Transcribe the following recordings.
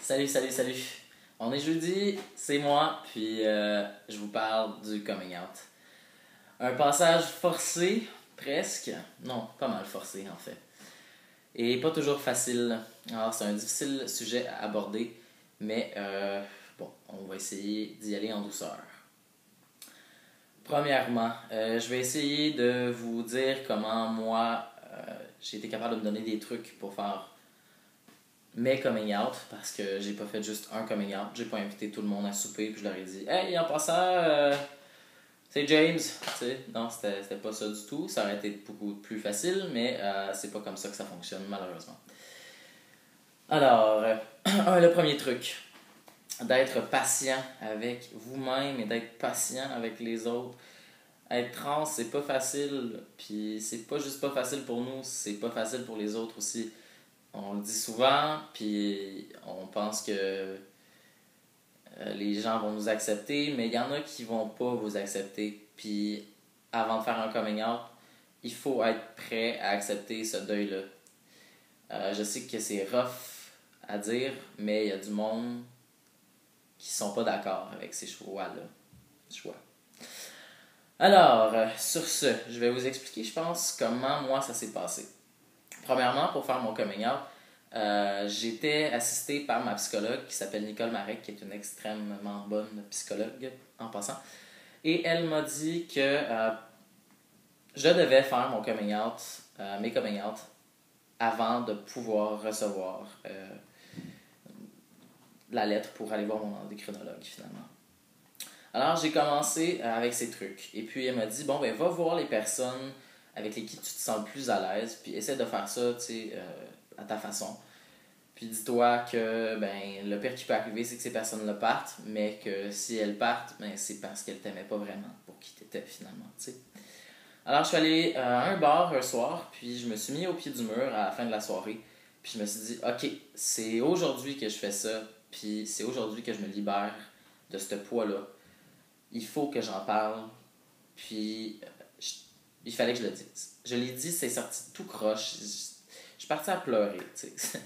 Salut. On est jeudi, c'est moi, puis je vous parle du coming out. Un passage forcé, presque. Non, pas mal forcé en fait. Et pas toujours facile. Alors c'est un difficile sujet à aborder, mais bon, on va essayer d'y aller en douceur. Premièrement, je vais essayer de vous dire comment moi, j'ai été capable de me donner des trucs pour faire mes coming out, parce que j'ai pas fait juste un coming out. J'ai pas invité tout le monde à souper, puis je leur ai dit « Hey, en passant, c'est James! » Tu sais, non, c'était pas ça du tout. Ça aurait été beaucoup plus facile, mais c'est pas comme ça que ça fonctionne, malheureusement. Alors, le premier truc, d'être patient avec vous-même et d'être patient avec les autres. Être trans, c'est pas facile, puis c'est pas juste pas facile pour nous, c'est pas facile pour les autres aussi. On le dit souvent, puis on pense que les gens vont nous accepter, mais il y en a qui vont pas vous accepter. Puis avant de faire un coming out, il faut être prêt à accepter ce deuil-là. Je sais que c'est rough à dire, mais il y a du monde qui sont pas d'accord avec ces choix-là. Alors, sur ce, je vais vous expliquer, je pense, comment moi ça s'est passé. Premièrement, pour faire mon coming out, j'étais assisté par ma psychologue qui s'appelle Nicole Marek, qui est une extrêmement bonne psychologue en passant. Et elle m'a dit que je devais faire mon coming out, mes coming out, avant de pouvoir recevoir la lettre pour aller voir mon endocrinologue finalement. Alors j'ai commencé avec ces trucs. Et puis elle m'a dit, bon ben va voir les personnes avec lesquelles tu te sens le plus à l'aise, puis essaie de faire ça, tu sais, à ta façon. Puis dis-toi que ben le pire qui peut arriver, c'est que ces personnes-là partent, mais que si elles partent, ben c'est parce qu'elles t'aimaient pas vraiment pour qui t'étais finalement, tu sais. Alors je suis allé à un bar un soir, puis je me suis mis au pied du mur à la fin de la soirée, puis je me suis dit, ok, c'est aujourd'hui que je fais ça, puis c'est aujourd'hui que je me libère de ce poids-là. Il faut que j'en parle, puis il fallait que je le dise. Je l'ai dit, c'est sorti tout croche. Je suis parti à pleurer, tu sais.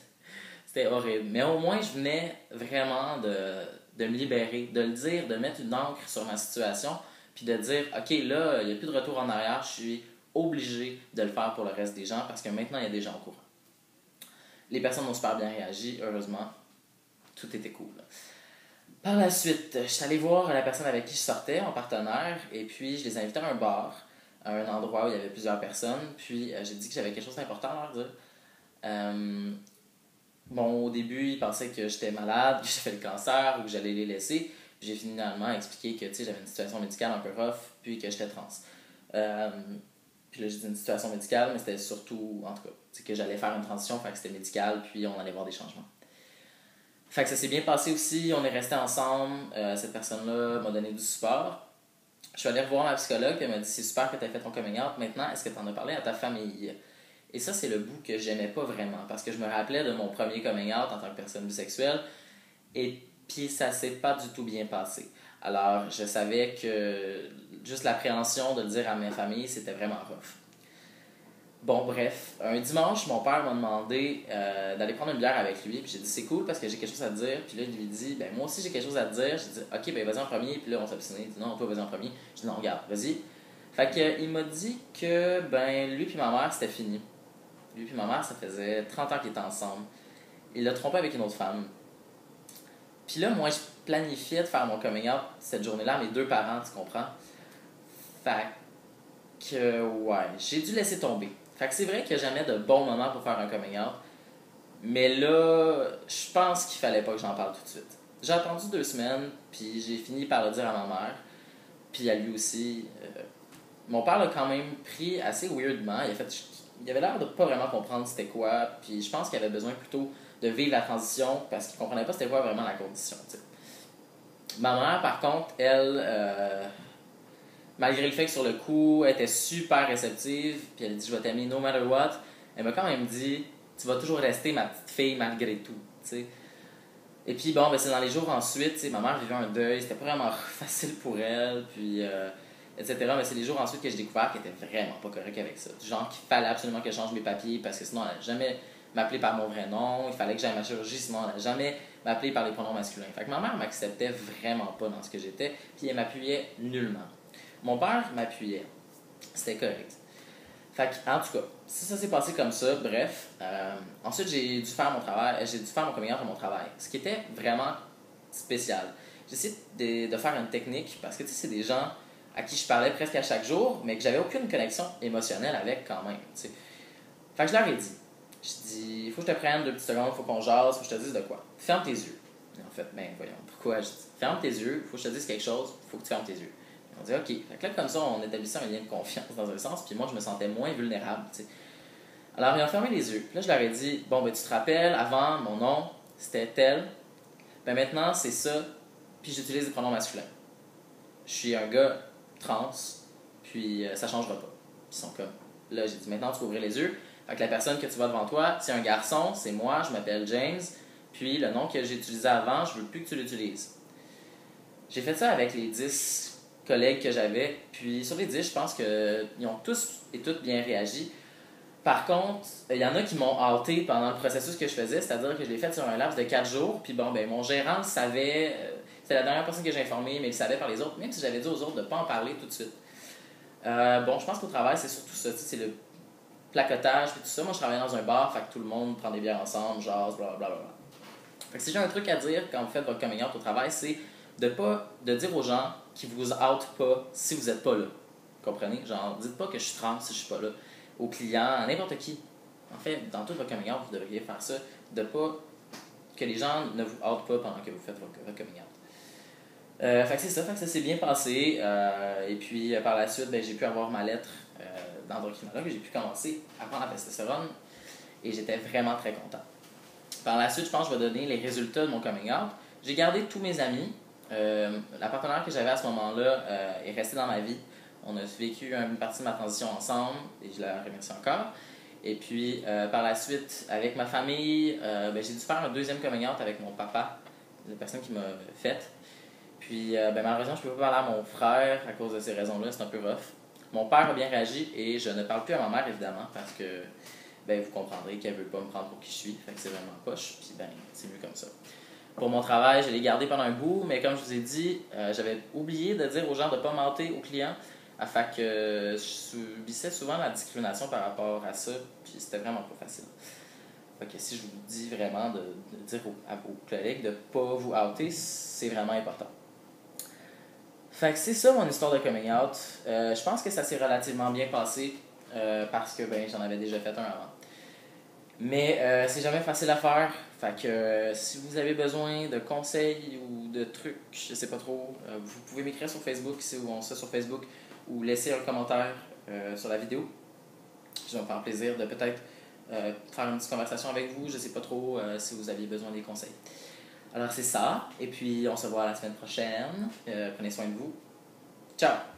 C'était horrible. Mais au moins, je venais vraiment de me libérer, de le dire, de mettre une encre sur ma situation, puis de dire, OK, là, il n'y a plus de retour en arrière, je suis obligé de le faire pour le reste des gens, parce que maintenant, il y a des gens au courant. Les personnes ont super bien réagi, heureusement. Tout était cool. Par la suite, je suis allé voir la personne avec qui je sortais en partenaire, et puis je les ai invités à un bar, à un endroit où il y avait plusieurs personnes, puis j'ai dit que j'avais quelque chose d'important à leur dire. Bon, au début, ils pensaient que j'étais malade, que j'avais le cancer ou que j'allais les laisser. Puis j'ai finalement expliqué que j'avais une situation médicale un peu rough, puis que j'étais trans. Puis là, j'ai dit une situation médicale, mais c'était surtout, en tout cas, que j'allais faire une transition, fait que c'était médical, puis on allait voir des changements. Fait que ça s'est bien passé aussi, on est restés ensemble, cette personne-là m'a donné du support. Je suis allé revoir ma psychologue, puis elle m'a dit c'est super que tu aies fait ton coming out, maintenant, est-ce que tu en as parlé à ta famille? Et ça, c'est le bout que j'aimais pas vraiment, parce que je me rappelais de mon premier coming out en tant que personne bisexuelle, et puis ça s'est pas du tout bien passé. Alors, je savais que juste l'appréhension de le dire à ma famille, c'était vraiment rough. Bon, bref, un dimanche, mon père m'a demandé d'aller prendre une bière avec lui, puis j'ai dit c'est cool parce que j'ai quelque chose à te dire, puis là, il lui dit ben moi aussi j'ai quelque chose à te dire. J'ai dit ok, ben vas-y en premier, puis là, on s'obstinait, il dit non, toi vas-y en premier. J'ai dit non, regarde, vas-y. Fait que, il m'a dit que ben lui puis ma mère, c'était fini. Lui puis ma mère, ça faisait 30 ans qu'ils étaient ensemble. Il l'a trompé avec une autre femme. Puis là, moi, je planifiais de faire mon coming out cette journée-là à mes deux parents, tu comprends? Fait que, ouais, j'ai dû laisser tomber. Fait que c'est vrai que jamais de bons moments pour faire un coming out. Mais là, je pense qu'il fallait pas que j'en parle tout de suite. J'ai attendu 2 semaines, puis j'ai fini par le dire à ma mère. Puis à lui aussi. Mon père l'a quand même pris assez weirdement. Il avait l'air de pas vraiment comprendre c'était quoi. Puis je pense qu'il avait besoin plutôt de vivre la transition parce qu'il comprenait pas c'était quoi vraiment la condition. T'sais. Ma mère, par contre, elle, malgré le fait que sur le coup, elle était super réceptive, puis elle a dit je vais t'aimer no matter what, elle m'a quand même dit tu vas toujours rester ma petite fille malgré tout. T'sais. Et puis bon, ben, c'est dans les jours ensuite, ma mère vivait un deuil, c'était pas vraiment facile pour elle, puis etc. Mais c'est les jours ensuite que j'ai découvert qu'elle était vraiment pas correcte avec ça. Du genre qu'il fallait absolument que je change mes papiers parce que sinon elle n'allait jamais m'appeler par mon vrai nom, il fallait que j'aille à ma chirurgie, sinon elle n'allait jamais m'appeler par les pronoms masculins. Fait que ma mère m'acceptait vraiment pas dans ce que j'étais, puis elle m'appuyait nullement. Mon père m'appuyait. C'était correct. Fait que, en tout cas, ça s'est passé comme ça, bref. Ensuite, j'ai dû faire mon travail, j'ai dû faire mon coming out à mon travail, ce qui était vraiment spécial. J'ai essayé de faire une technique parce que, tu sais, c'est des gens à qui je parlais presque à chaque jour, mais que j'avais aucune connexion émotionnelle avec quand même, tu sais. Fait que je leur ai dit, il faut que je te prenne 2 petites secondes, il faut qu'on jase, il faut que je te dise de quoi. Ferme tes yeux. Et en fait, ben voyons, pourquoi? Je dis, ferme tes yeux, il faut que je te dise quelque chose, il faut que tu fermes tes yeux. On dit, OK. Fait que là, comme ça, on établissait un lien de confiance dans un sens, puis moi, je me sentais moins vulnérable, tu sais. Alors, ils ont fermé les yeux. Puis là, je leur ai dit, bon, ben, tu te rappelles, avant, mon nom, c'était tel. Ben, maintenant, c'est ça, puis j'utilise des pronoms masculins. Je suis un gars trans, puis ça changera pas. Puis ils sont comme, là, j'ai dit, maintenant, tu peux ouvrir les yeux. Fait que la personne que tu vois devant toi, c'est un garçon, c'est moi, je m'appelle James, puis le nom que j'ai utilisé avant, je veux plus que tu l'utilises. J'ai fait ça avec les 10 collègues que j'avais, puis sur les 10, je pense qu'ils ont tous et toutes bien réagi. Par contre, il y en a qui m'ont outé pendant le processus que je faisais, c'est-à-dire que je l'ai fait sur un laps de 4 jours, puis bon, ben mon gérant le savait, c'était la dernière personne que j'ai informée, mais il le savait par les autres, même si j'avais dit aux autres de ne pas en parler tout de suite. Bon, je pense qu'au travail, c'est surtout ça, c'est le placotage et tout ça. Moi, je travaille dans un bar, fait que tout le monde prend des bières ensemble, jase, blablabla. Fait que si j'ai un truc à dire quand vous faites votre coming out au travail, c'est de dire aux gens qui vous out pas si vous n'êtes pas là. Comprenez? Genre, dites pas que je suis trans si je suis pas là. Aux clients, à n'importe qui. En fait, dans tout votre coming out, vous devriez faire ça. De pas que les gens ne vous out pas pendant que vous faites votre coming out. Fait que c'est ça, fait que ça s'est bien passé. Et puis par la suite, ben, j'ai pu avoir ma lettre d'endocrinologue. J'ai pu commencer à prendre la testostérone. Et j'étais vraiment très content. Par la suite, je pense que je vais donner les résultats de mon coming out. J'ai gardé tous mes amis. La partenaire que j'avais à ce moment-là est restée dans ma vie. On a vécu une partie de ma transition ensemble et je la remercie encore. Et puis, par la suite, avec ma famille, ben, j'ai dû faire un deuxième coming out avec mon papa, la personne qui m'a fait. Puis, ben, malheureusement, je ne peux pas parler à mon frère à cause de ces raisons-là. C'est un peu rough. Mon père a bien réagi et je ne parle plus à ma mère, évidemment, parce que ben, vous comprendrez qu'elle ne veut pas me prendre pour qui je suis. Fait que c'est vraiment poche. Puis, ben, c'est mieux comme ça. Pour mon travail, je l'ai gardé pendant un bout, mais comme je vous ai dit, j'avais oublié de dire aux gens de ne pas mentir aux clients, afin que je subissais souvent la discrimination par rapport à ça, puis c'était vraiment pas facile. Fait que si je vous dis vraiment de dire à vos collègues de ne pas vous outer, c'est vraiment important. Fait que c'est ça mon histoire de coming out. Je pense que ça s'est relativement bien passé parce que ben, j'en avais déjà fait un avant. Mais c'est jamais facile à faire. Fait que si vous avez besoin de conseils ou de trucs, je sais pas trop, vous pouvez m'écrire sur Facebook si on se sur Facebook ou laisser un commentaire sur la vidéo. Je vais me faire plaisir de peut-être faire une petite conversation avec vous. Je sais pas trop si vous aviez besoin des conseils. Alors c'est ça. Et puis on se voit la semaine prochaine. Prenez soin de vous. Ciao!